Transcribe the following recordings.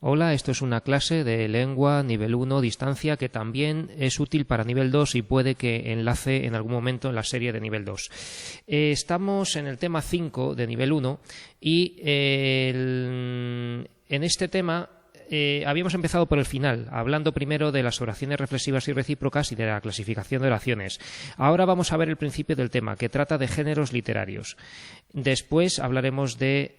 Hola, esto es una clase de lengua nivel 1 distancia que también es útil para nivel 2 y puede que enlace en algún momento en la serie de nivel 2. Estamos en el tema 5 de nivel 1 y en este tema habíamos empezado por el final, hablando primero de las oraciones reflexivas y recíprocas y de la clasificación de oraciones. Ahora vamos a ver el principio del tema, que trata de géneros literarios. Después hablaremos de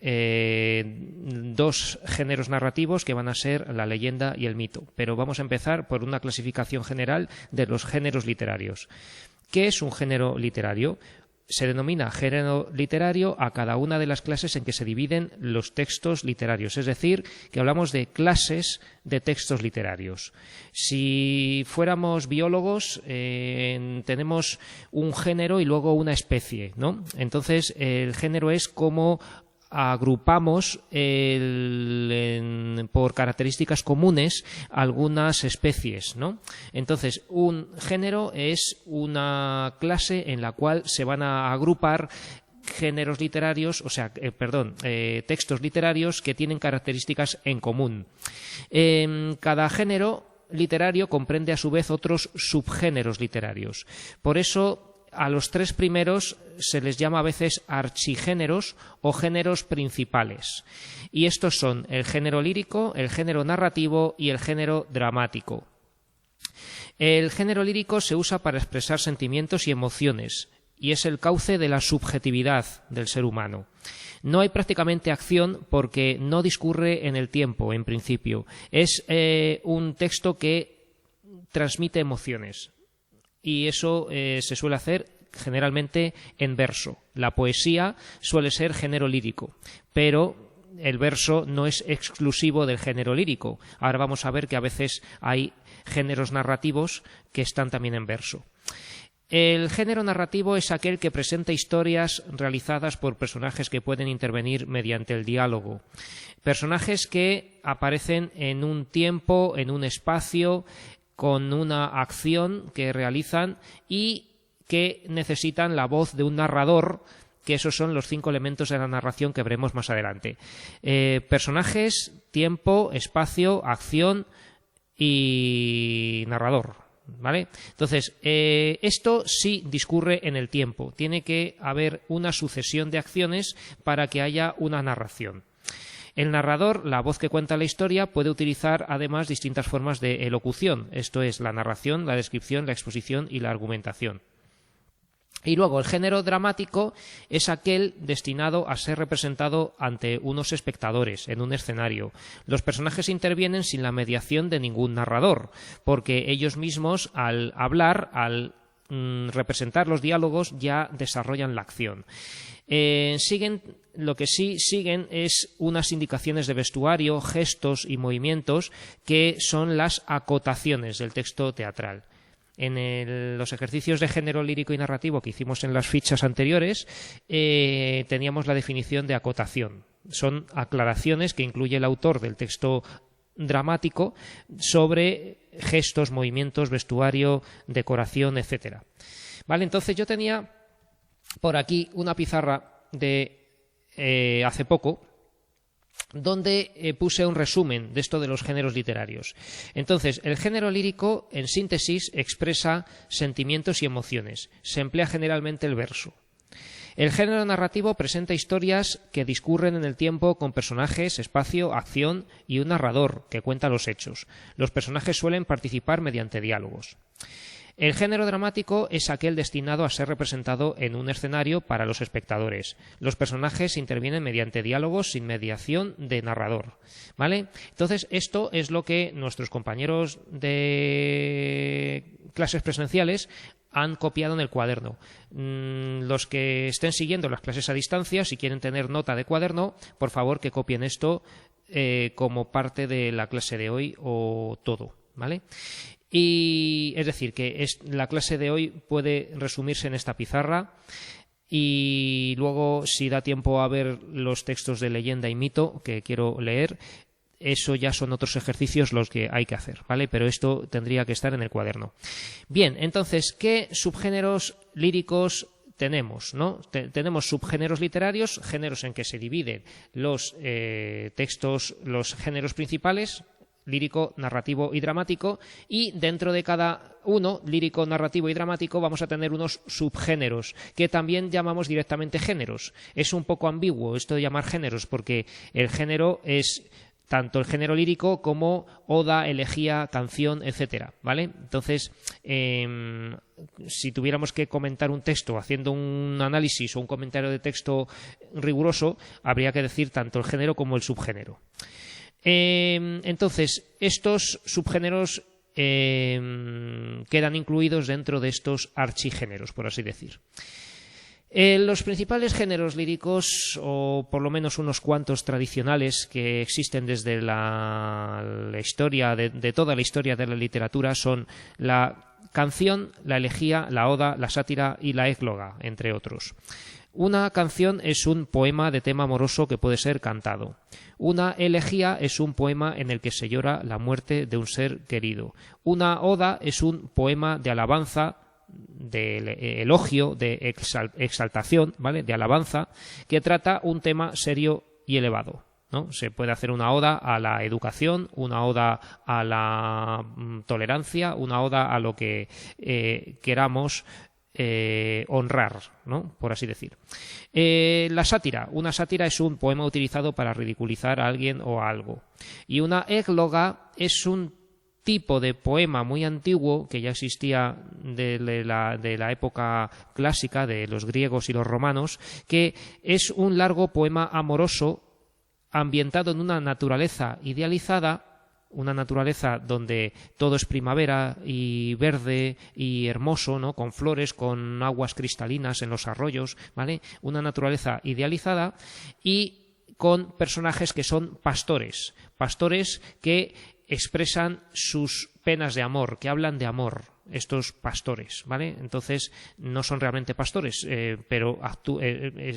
dos géneros narrativos que van a ser la leyenda y el mito. Pero vamos a empezar por una clasificación general de los géneros literarios. ¿Qué es un género literario? Se denomina género literario a cada una de las clases en que se dividen los textos literarios, es decir, que hablamos de clases de textos literarios. Si fuéramos biólogos, tenemos un género y luego una especie, ¿no? Entonces, el género es como agrupamos por características comunes algunas especies, ¿no? Entonces, un género es una clase en la cual se van a agrupar géneros literarios, textos literarios que tienen características en común. Cada género literario comprende a su vez otros subgéneros literarios. Por eso, a los tres primeros se les llama a veces archigéneros o géneros principales. Y estos son el género lírico, el género narrativo y el género dramático. El género lírico se usa para expresar sentimientos y emociones y es el cauce de la subjetividad del ser humano. No hay prácticamente acción porque no discurre en el tiempo, en principio. Es un texto que transmite emociones. Y eso se suele hacer generalmente en verso. La poesía suele ser género lírico, pero el verso no es exclusivo del género lírico. Ahora vamos a ver que a veces hay géneros narrativos que están también en verso. El género narrativo es aquel que presenta historias realizadas por personajes que pueden intervenir mediante el diálogo. Personajes que aparecen en un tiempo, en un espacio, con una acción que realizan y que necesitan la voz de un narrador, que esos son los 5 elementos de la narración que veremos más adelante. Personajes, tiempo, espacio, acción y narrador, ¿vale? Entonces, esto sí discurre en el tiempo. Tiene que haber una sucesión de acciones para que haya una narración. El narrador, la voz que cuenta la historia, puede utilizar además distintas formas de elocución, esto es, la narración, la descripción, la exposición y la argumentación. Y luego el género dramático es aquel destinado a ser representado ante unos espectadores en un escenario. Los personajes intervienen sin la mediación de ningún narrador, porque ellos mismos al hablar, al representar los diálogos, ya desarrollan la acción. Lo que sí siguen es unas indicaciones de vestuario, gestos y movimientos que son las acotaciones del texto teatral. En los ejercicios de género lírico y narrativo que hicimos en las fichas anteriores teníamos la definición de acotación. Son aclaraciones que incluye el autor del texto dramático sobre gestos, movimientos, vestuario, decoración, etcétera. Vale, entonces yo tenía por aquí una pizarra de hace poco donde puse un resumen de esto de los géneros literarios. Entonces, el género lírico, en síntesis, expresa sentimientos y emociones. Se emplea generalmente el verso. El género narrativo presenta historias que discurren en el tiempo con personajes, espacio, acción y un narrador que cuenta los hechos. Los personajes suelen participar mediante diálogos. El género dramático es aquel destinado a ser representado en un escenario para los espectadores. Los personajes intervienen mediante diálogos sin mediación de narrador, ¿vale? Entonces, esto es lo que nuestros compañeros de clases presenciales han copiado en el cuaderno. Los que estén siguiendo las clases a distancia, si quieren tener nota de cuaderno, por favor que copien esto como parte de la clase de hoy o todo, ¿vale? Y es decir, que la clase de hoy puede resumirse en esta pizarra y luego, si da tiempo a ver los textos de leyenda y mito que quiero leer, eso ya son otros ejercicios los que hay que hacer, ¿vale? Pero esto tendría que estar en el cuaderno. Bien, entonces, ¿qué subgéneros líricos tenemos, ¿no? Tenemos subgéneros literarios, géneros en que se dividen los textos, los géneros principales, lírico, narrativo y dramático, y dentro de cada uno, lírico, narrativo y dramático, vamos a tener unos subgéneros que también llamamos directamente géneros. Es un poco ambiguo esto de llamar géneros porque el género es tanto el género lírico como oda, elegía, canción, etcétera, ¿vale? Entonces, si tuviéramos que comentar un texto haciendo un análisis o un comentario de texto riguroso, habría que decir tanto el género como el subgénero. Entonces, estos subgéneros quedan incluidos dentro de estos archigéneros, por así decir. Los principales géneros líricos, o por lo menos unos cuantos tradicionales que existen desde la historia, de toda la historia de la literatura, son la canción, la elegía, la oda, la sátira y la égloga, entre otros. Una canción es un poema de tema amoroso que puede ser cantado. Una elegía es un poema en el que se llora la muerte de un ser querido. Una oda es un poema de alabanza, de elogio, de exaltación, ¿vale?, de alabanza, que trata un tema serio y elevado, ¿no? Se puede hacer una oda a la educación, una oda a la tolerancia, una oda a lo que queramos honrar, ¿no?, por así decir. La sátira. Una sátira es un poema utilizado para ridiculizar a alguien o a algo. Y una égloga es un tipo de poema muy antiguo que ya existía de la época clásica de los griegos y los romanos, que es un largo poema amoroso ambientado en una naturaleza idealizada, una naturaleza donde todo es primavera y verde y hermoso, ¿no?, con flores, con aguas cristalinas en los arroyos, ¿vale? Una naturaleza idealizada y con personajes que son pastores que expresan sus penas de amor, que hablan de amor, estos pastores, ¿vale? Entonces no son realmente pastores, pero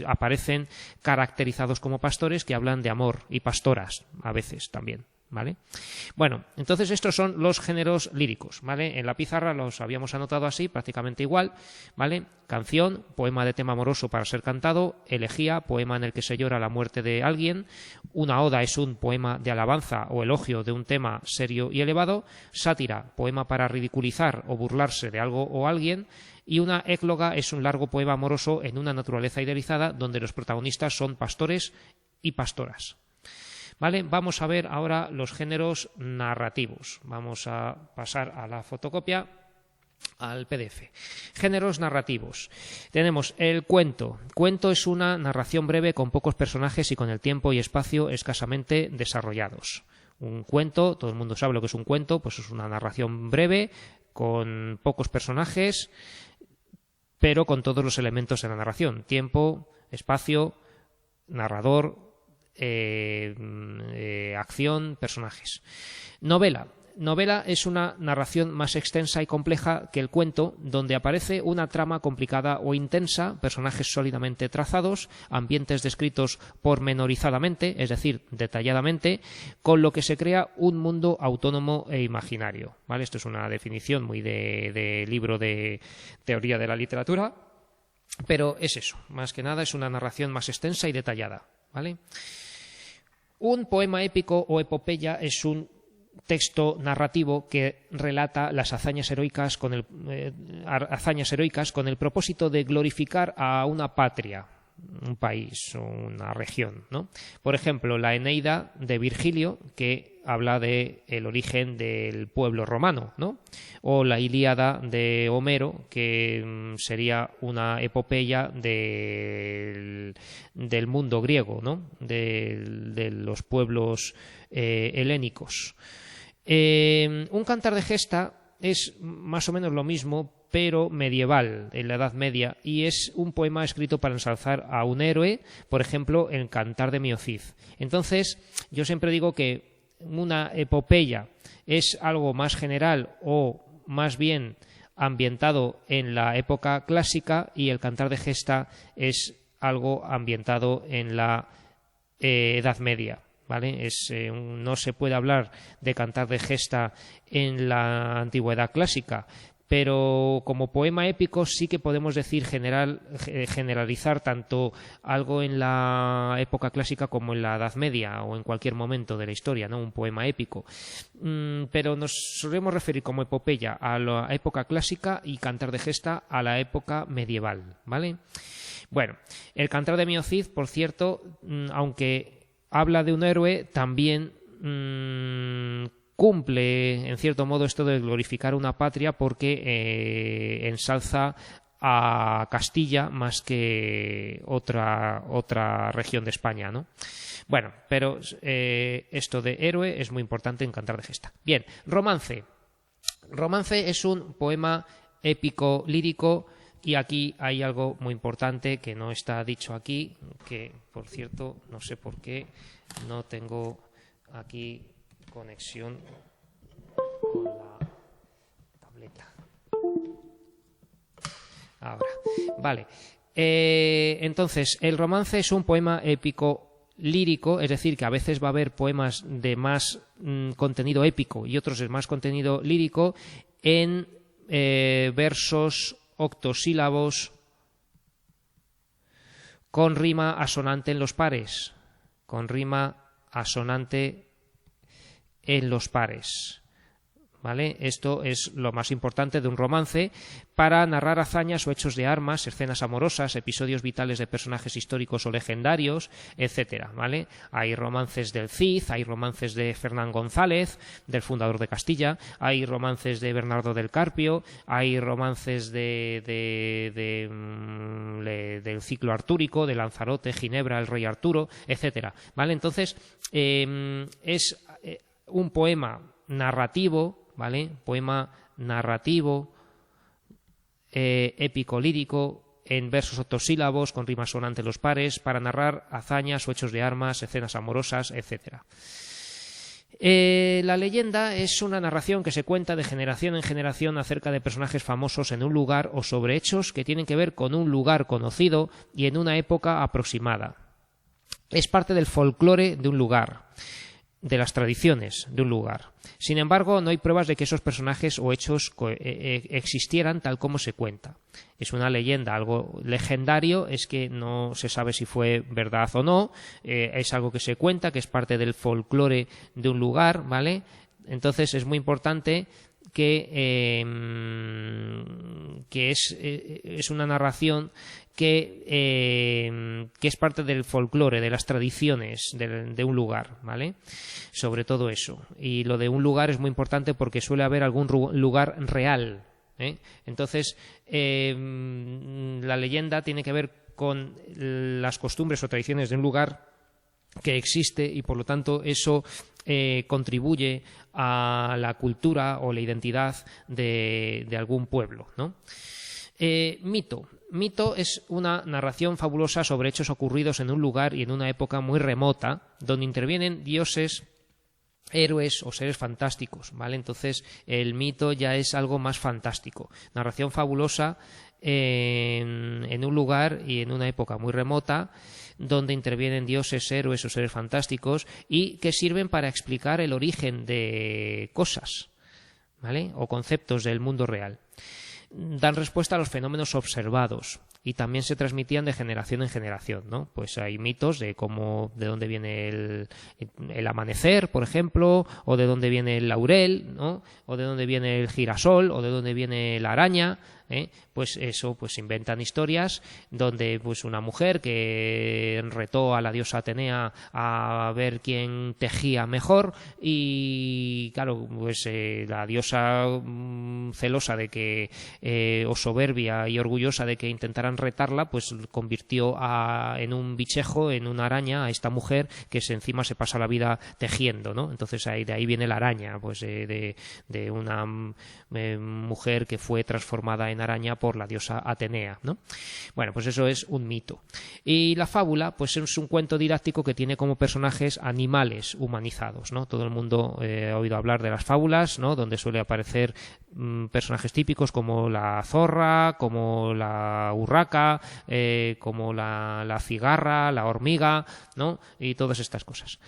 aparecen caracterizados como pastores que hablan de amor, y pastoras a veces también, ¿vale? Bueno, entonces estos son los géneros líricos, ¿vale? En la pizarra los habíamos anotado así, prácticamente igual, ¿vale? Canción, poema de tema amoroso para ser cantado; elegía, poema en el que se llora la muerte de alguien; una oda es un poema de alabanza o elogio de un tema serio y elevado; sátira, poema para ridiculizar o burlarse de algo o alguien; y una égloga es un largo poema amoroso en una naturaleza idealizada donde los protagonistas son pastores y pastoras. Vale, vamos a ver ahora los géneros narrativos. Vamos a pasar a la fotocopia, al PDF. Géneros narrativos. Tenemos el cuento. Cuento es una narración breve con pocos personajes y con el tiempo y espacio escasamente desarrollados. Un cuento, todo el mundo sabe lo que es un cuento, pues es una narración breve con pocos personajes, pero con todos los elementos de la narración: tiempo, espacio, narrador, acción, personajes. Novela. Novela es una narración más extensa y compleja que el cuento, donde aparece una trama complicada o intensa, personajes sólidamente trazados, ambientes descritos pormenorizadamente, es decir, detalladamente, con lo que se crea un mundo autónomo e imaginario, ¿vale? Esto es una definición muy de libro de teoría de la literatura, pero es eso, más que nada es una narración más extensa y detallada, ¿vale? Un poema épico o epopeya es un texto narrativo que relata las hazañas heroicas con el propósito de glorificar a una patria, un país o una región, ¿no? Por ejemplo, la Eneida de Virgilio, que habla del origen del pueblo romano, ¿no? O la Ilíada de Homero, que sería una epopeya del mundo griego, ¿no?, de los pueblos helénicos. Un cantar de gesta es más o menos lo mismo, pero medieval, en la Edad Media, y es un poema escrito para ensalzar a un héroe, por ejemplo, el Cantar de Miocid. Entonces, yo siempre digo que una epopeya es algo más general o más bien ambientado en la época clásica, y el cantar de gesta es algo ambientado en la Edad Media, ¿vale? No se puede hablar de cantar de gesta en la antigüedad clásica, pero como poema épico sí que podemos decir generalizar tanto algo en la época clásica como en la Edad Media o en cualquier momento de la historia, ¿no? Un poema épico. Pero nos solemos referir como epopeya a la época clásica y Cantar de Gesta a la época medieval, ¿vale? Bueno, el Cantar de Mio Cid, por cierto, aunque habla de un héroe, también cumple en cierto modo esto de glorificar una patria porque ensalza a Castilla más que otra región de España, ¿no? Bueno, pero esto de héroe es muy importante en Cantar de Gesta. Bien, romance. Romance es un poema épico lírico y aquí hay algo muy importante que no está dicho aquí, que por cierto no sé por qué no tengo aquí conexión con la tableta. Ahora, vale. Entonces, el romance es un poema épico lírico, es decir, que a veces va a haber poemas de más contenido épico y otros de más contenido lírico en versos octosílabos con rima asonante en los pares. Con rima asonante en los pares, ¿vale? Esto es lo más importante de un romance para narrar hazañas o hechos de armas, escenas amorosas, episodios vitales de personajes históricos o legendarios, etcétera, ¿vale? Hay romances del Cid, hay romances de Fernán González, del fundador de Castilla, hay romances de Bernardo del Carpio, hay romances del ciclo artúrico, de Lanzarote, Ginebra, el rey Arturo, etcétera, ¿vale? Entonces, es un poema narrativo, ¿vale? Poema narrativo, épico lírico, en versos octosílabos, con rimas sonantes los pares, para narrar hazañas o hechos de armas, escenas amorosas, etc. La leyenda es una narración que se cuenta de generación en generación acerca de personajes famosos en un lugar o sobre hechos que tienen que ver con un lugar conocido y en una época aproximada. Es parte del folclore de un lugar, de las tradiciones de un lugar. Sin embargo, no hay pruebas de que esos personajes o hechos existieran tal como se cuenta. Es una leyenda, algo legendario, es que no se sabe si fue verdad o no, es algo que se cuenta, que es parte del folclore de un lugar, ¿vale? Entonces es muy importante que es una narración que es parte del folclore, de las tradiciones de un lugar, ¿vale? Sobre todo eso. Y lo de un lugar es muy importante porque suele haber algún lugar real, ¿eh? Entonces, la leyenda tiene que ver con las costumbres o tradiciones de un lugar que existe y por lo tanto eso contribuye a la cultura o la identidad de algún pueblo, ¿no? Mito. Mito es una narración fabulosa sobre hechos ocurridos en un lugar y en una época muy remota, donde intervienen dioses, héroes o seres fantásticos, ¿vale? Entonces el mito ya es algo más fantástico. Narración fabulosa en un lugar y en una época muy remota, donde intervienen dioses, héroes o seres fantásticos y que sirven para explicar el origen de cosas, ¿vale? O conceptos del mundo real. Dan respuesta a los fenómenos observados y también se transmitían de generación en generación, ¿no? Pues hay mitos de dónde viene el amanecer, por ejemplo, o de dónde viene el laurel, ¿no? O de dónde viene el girasol, o de dónde viene la araña, pues eso, pues inventan historias donde pues una mujer que retó a la diosa Atenea a ver quién tejía mejor y claro, pues la diosa celosa de que o soberbia y orgullosa de que intentaran retarla, pues convirtió en un bichejo, en una araña a esta mujer que encima se pasa la vida tejiendo, ¿no? Entonces de ahí viene la araña, pues de una mujer que fue transformada en araña por la diosa Atenea, ¿no? Bueno, pues eso es un mito. Y la fábula, pues es un cuento didáctico que tiene como personajes animales humanizados, ¿no? Todo el mundo ha oído hablar de las fábulas, ¿no? Donde suele aparecer personajes típicos como la zorra, como la urraca, como la cigarra, la hormiga, ¿no? Y todas estas cosas.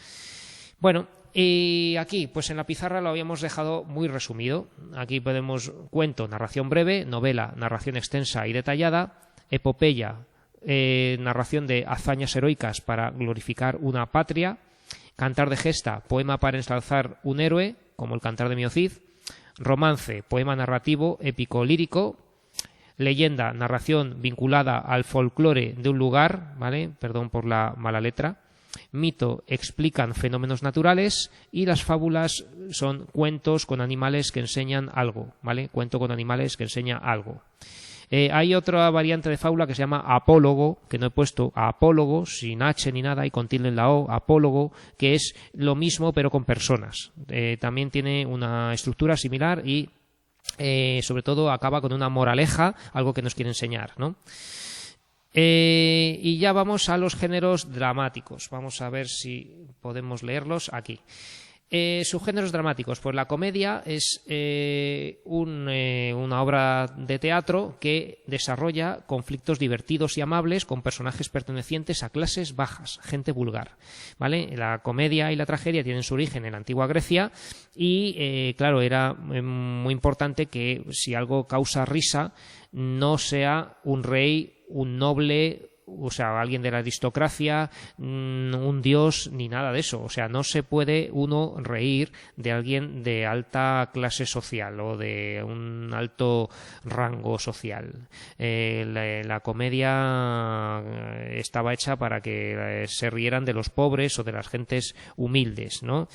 Bueno, y aquí, pues en la pizarra lo habíamos dejado muy resumido. Aquí podemos cuento, narración breve, novela, narración extensa y detallada, epopeya, narración de hazañas heroicas para glorificar una patria, cantar de gesta, poema para ensalzar un héroe, como el Cantar de Mio Cid, romance, poema narrativo, épico lírico, leyenda, narración vinculada al folclore de un lugar, ¿vale? Perdón por la mala letra. Mito, explican fenómenos naturales, y las fábulas son cuentos con animales que enseñan algo, ¿vale? Cuento con animales que enseña algo. Hay otra variante de fábula que se llama apólogo, que no he puesto apólogo, sin H ni nada y con tilde en la O, apólogo, que es lo mismo pero con personas. También tiene una estructura similar y sobre todo acaba con una moraleja, algo que nos quiere enseñar, ¿no? Y ya vamos a los géneros dramáticos. Vamos a ver si podemos leerlos aquí. Subgéneros dramáticos. Pues la comedia es una obra de teatro que desarrolla conflictos divertidos y amables con personajes pertenecientes a clases bajas, gente vulgar, ¿vale? La comedia y la tragedia tienen su origen en la antigua Grecia y, claro, era muy importante que si algo causa risa no sea un rey, un noble, o sea, alguien de la aristocracia, un dios, ni nada de eso. O sea, no se puede uno reír de alguien de alta clase social o de un alto rango social. La comedia estaba hecha para que se rieran de los pobres o de las gentes humildes, ¿no?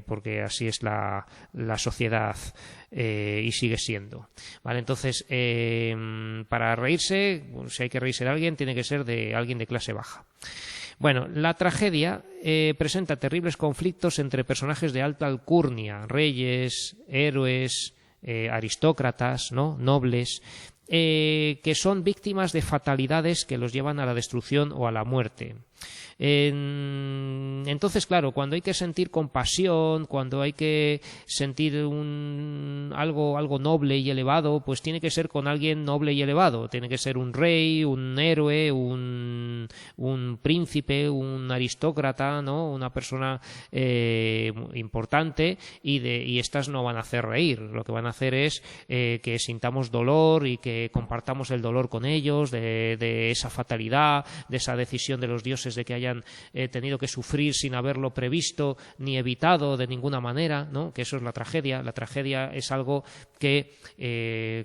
Porque así es la sociedad. Y sigue siendo, ¿vale? Entonces, para reírse, si hay que reírse de alguien, tiene que ser de alguien de clase baja. Bueno, la tragedia presenta terribles conflictos entre personajes de alta alcurnia, reyes, héroes, aristócratas, ¿no? Nobles, que son víctimas de fatalidades que los llevan a la destrucción o a la muerte. Entonces, claro, cuando hay que sentir compasión, cuando hay que sentir algo noble y elevado, pues tiene que ser con alguien noble y elevado. Tiene que ser un rey, un héroe, un príncipe, un aristócrata, ¿no? Una persona importante, y estas no van a hacer reír. Lo que van a hacer es que sintamos dolor y que compartamos el dolor con ellos, de esa fatalidad, de esa decisión de los dioses de que hayan tenido que sufrir sin haberlo previsto ni evitado de ninguna manera, ¿no? Que eso es la tragedia. La tragedia es algo que,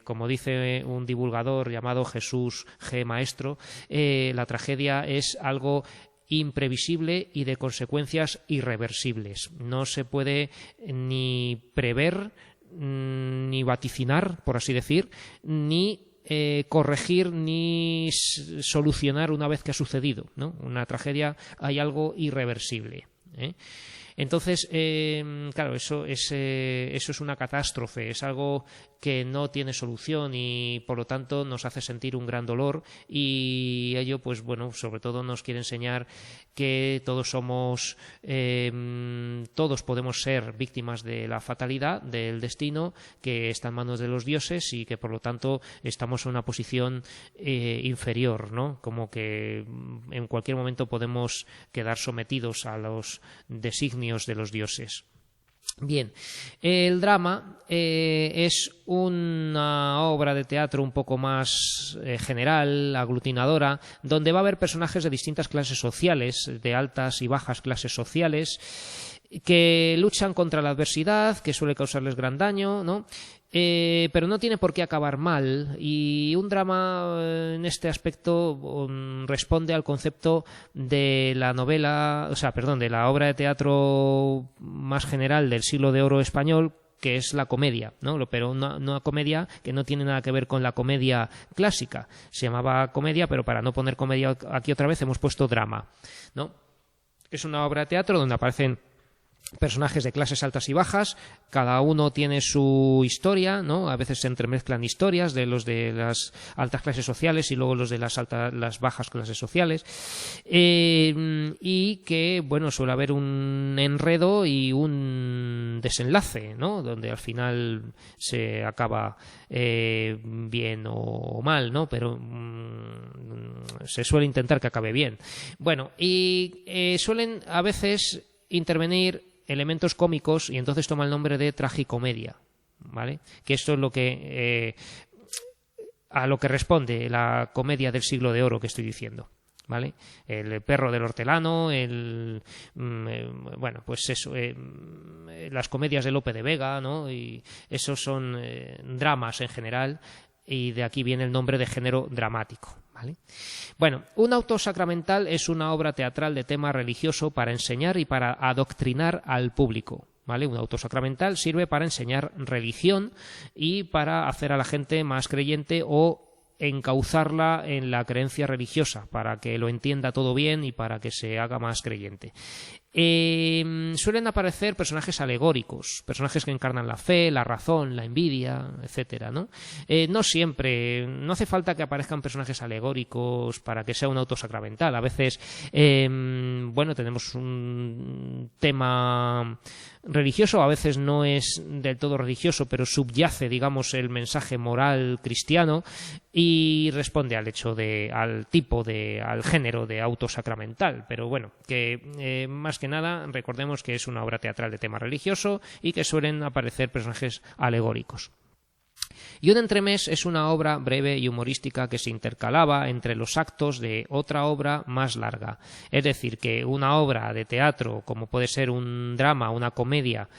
como dice un divulgador llamado Jesús G. Maestro, la tragedia es algo imprevisible y de consecuencias irreversibles. No se puede ni prever, ni vaticinar, por así decir, ni corregir ni solucionar una vez que ha sucedido, ¿no? Una tragedia, hay algo irreversible, ¿eh? Entonces, claro, eso es una catástrofe, es algo que no tiene solución y por lo tanto nos hace sentir un gran dolor, y ello, pues bueno, sobre todo nos quiere enseñar que todos podemos ser víctimas de la fatalidad, del destino, que está en manos de los dioses y que por lo tanto estamos en una posición inferior, ¿no? Como que en cualquier momento podemos quedar sometidos a los designios de los dioses. Bien, el drama es una obra de teatro un poco más general, aglutinadora, donde va a haber personajes de distintas clases sociales, de altas y bajas clases sociales, que luchan contra la adversidad, que suele causarles gran daño, ¿no? Pero no tiene por qué acabar mal, y un drama en este aspecto responde al concepto de la novela, de la obra de teatro más general del siglo de oro español, que es la comedia, ¿no? Pero una comedia que no tiene nada que ver con la comedia clásica. Se llamaba comedia, pero para no poner comedia aquí otra vez hemos puesto drama, ¿no? Es una obra de teatro donde aparecen personajes de clases altas y bajas, cada uno tiene su historia, ¿no? A veces se entremezclan historias de los de las altas clases sociales y luego los de las bajas clases sociales, y que, bueno, suele haber un enredo y un desenlace, ¿no? Donde al final se acaba bien o mal, ¿no? Pero se suele intentar que acabe bien. Bueno, y suelen a veces intervenir elementos cómicos y entonces toma el nombre de tragicomedia, ¿vale? Que esto es lo que a lo que responde la comedia del siglo de oro que estoy diciendo, ¿vale? El perro del hortelano, bueno, pues eso, las comedias de Lope de Vega, ¿no? Y esos son dramas en general, y de aquí viene el nombre de género dramático, ¿vale? Bueno, un auto sacramental es una obra teatral de tema religioso para enseñar y para adoctrinar al público, ¿vale? Un auto sacramental sirve para enseñar religión y para hacer a la gente más creyente o encauzarla en la creencia religiosa para que lo entienda todo bien y para que se haga más creyente. Suelen aparecer personajes alegóricos, personajes que encarnan la fe, la razón, la envidia, etcétera, ¿no? No siempre, no hace falta que aparezcan personajes alegóricos para que sea un auto sacramental. A veces, bueno, tenemos un tema religioso, a veces no es del todo religioso, pero subyace, digamos, el mensaje moral cristiano y responde al al género de auto sacramental. Pero bueno, que más que nada recordemos que es una obra teatral de tema religioso y que suelen aparecer personajes alegóricos. Y un entremés es una obra breve y humorística que se intercalaba entre los actos de otra obra más larga. Es decir, que una obra de teatro, como puede ser un drama, una comedia,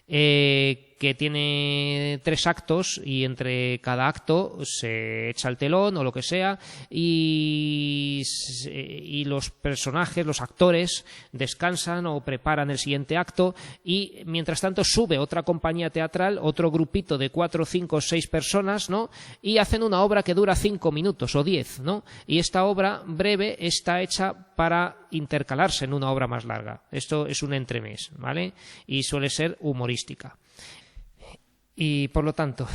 que tiene 3 actos y entre cada acto se echa el telón o lo que sea y los personajes, los actores descansan o preparan el siguiente acto y mientras tanto sube otra compañía teatral, otro grupito de 4, 5, 6 personas, ¿no? Y hacen una obra que dura 5 minutos o 10, ¿no? Y esta obra breve está hecha para intercalarse en una obra más larga. Esto es un entremés, ¿vale? Y suele ser humorística. Y por lo tanto,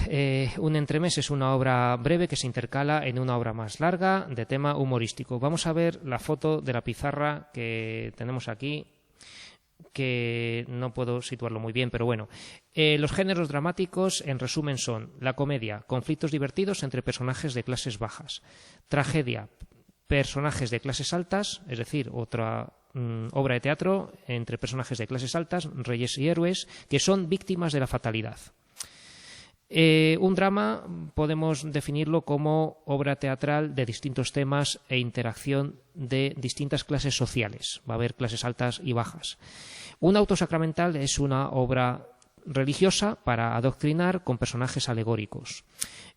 un entremés es una obra breve que se intercala en una obra más larga de tema humorístico. Vamos a ver la foto de la pizarra que tenemos aquí, que no puedo situarlo muy bien, pero bueno. Los géneros dramáticos, en resumen, son la comedia, conflictos divertidos entre personajes de clases bajas; tragedia, personajes de clases altas, es decir, otra obra de teatro entre personajes de clases altas, reyes y héroes, que son víctimas de la fatalidad. Un drama podemos definirlo como obra teatral de distintos temas e interacción de distintas clases sociales. Va a haber clases altas y bajas. Un auto sacramental es una obra religiosa para adoctrinar con personajes alegóricos.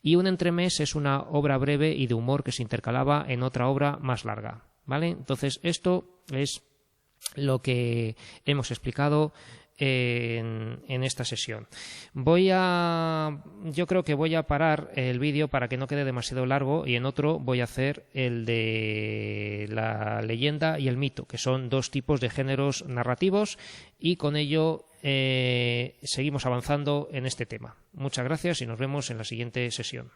Y un entremés es una obra breve y de humor que se intercalaba en otra obra más larga, ¿vale? Entonces, esto es lo que hemos explicado en esta sesión. Yo creo que voy a parar el vídeo para que no quede demasiado largo y en otro voy a hacer el de la leyenda y el mito, que son 2 tipos de géneros narrativos, y con ello seguimos avanzando en este tema. Muchas gracias y nos vemos en la siguiente sesión.